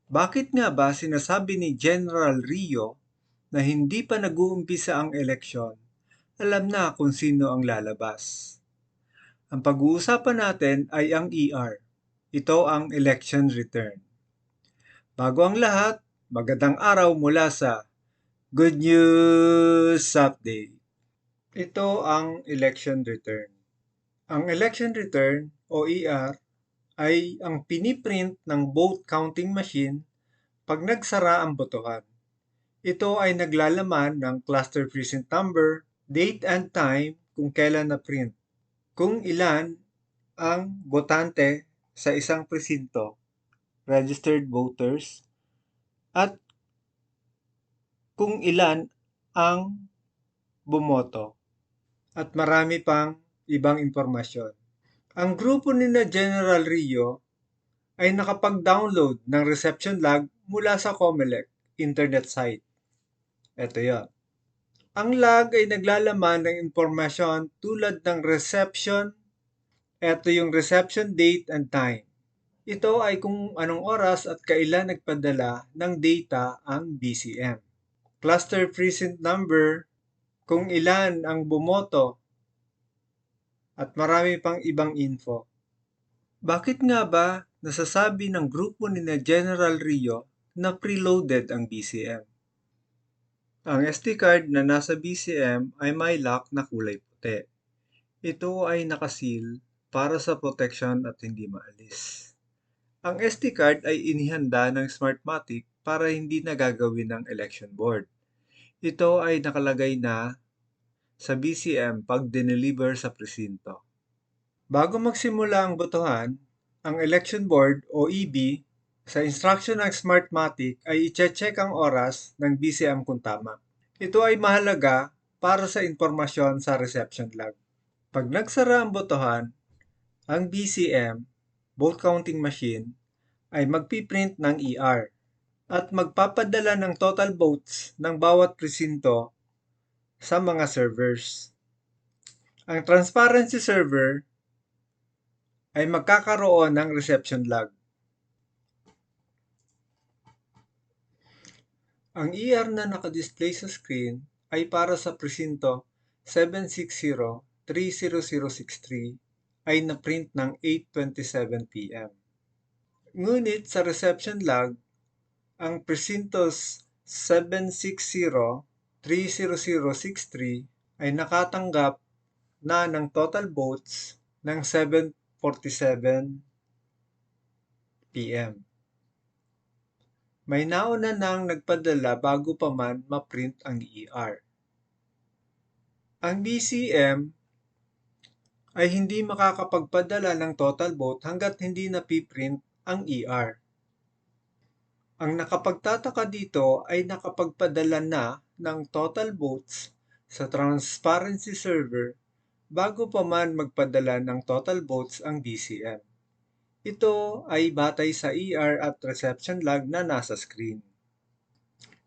Bakit nga ba sinasabi ni General Rio na hindi pa nag-uumpisa ang eleksyon, alam na kung sino ang lalabas? Ang pag-uusapan natin ay ang ER. Ito ang election return. Bago ang lahat, magandang araw mula sa Good News Update. Ito ang election return. Ang election return o ER ay ang piniprint ng vote counting machine pag nagsara ang botohan. Ito ay naglalaman ng cluster precinct number, date and time kung kailan na-print, kung ilan ang botante sa isang presinto, registered voters, at kung ilan ang bumoto, at marami pang ibang impormasyon. Ang grupo ni na General Rio ay nakapag-download ng reception log mula sa COMELEC internet site. Ito yon. Ang log ay naglalaman ng impormasyon tulad ng reception. Ito yung reception date and time. Ito ay kung anong oras at kailan nagpadala ng data ang BCM. Cluster precinct number, kung ilan ang bumoto, at marami pang ibang info. Bakit nga ba nasasabi ng grupo ni na General Rio na preloaded ang BCM? Ang SD card na nasa BCM ay may lock na kulay puti. Ito ay nakasil para sa protection at hindi maalis. Ang SD card ay inihanda ng Smartmatic para hindi na gagawin ng election board. Ito ay nakalagay na sa BCM pag dineliver sa presinto. Bago magsimula ang botohan, ang election board o EB sa instruction ng Smartmatic ay i-check ang oras ng BCM kung tama. Ito ay mahalaga para sa impormasyon sa reception log. Pag nagsara ang botohan, ang BCM, vote counting machine, ay magpiprint ng ER at magpapadala ng total votes ng bawat presinto sa mga servers. Ang transparency server ay magkakaroon ng reception log. Ang ER na nakadisplay sa screen ay para sa presinto 760-30063 ay na-print ng 8:27 p.m. Ngunit sa reception log, ang presintos 760-30063 ay nakatanggap na ng total votes ng 7:47 p.m. May nauna nang nagpadala bago pa man ma-print ang ER. Ang BCM ay hindi makakapagpadala ng total vote hanggat hindi napiprint ang ER. Ang nakapagtataka dito ay nakapagpadala na ng total votes sa transparency server bago pa man magpadala ng total votes ang BCM. Ito ay batay sa ER at reception log na nasa screen.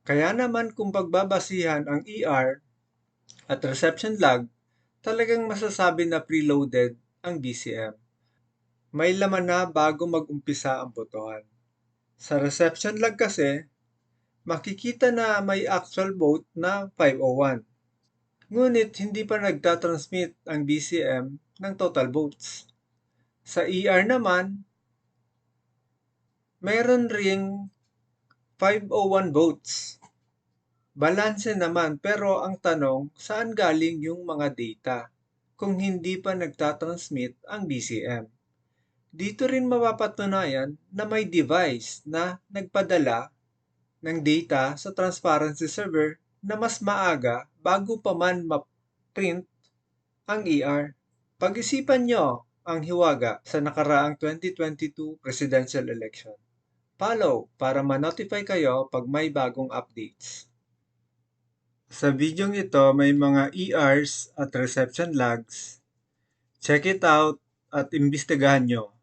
Kaya naman kung pagbabasihan ang ER at reception log, talagang masasabi na preloaded ang BCM. May laman na bago mag-umpisa ang botohan. Sa reception log kasi, makikita na may actual vote na 501. Ngunit hindi pa nagtatransmit ang BCM ng total votes. Sa ER naman, mayroon ring 501 votes. Balanse naman pero ang tanong, saan galing yung mga data kung hindi pa nagtatransmit ang BCM? Dito rin mapapatunayan na may device na nagpadala ng data sa transparency server na mas maaga bago pa man ma-print ang ER. Pag-isipan nyo ang hiwaga sa nakaraang 2022 presidential election. Follow para ma-notify kayo pag may bagong updates. Sa videong ito may mga ERs at reception logs. Check it out at imbestigahan nyo.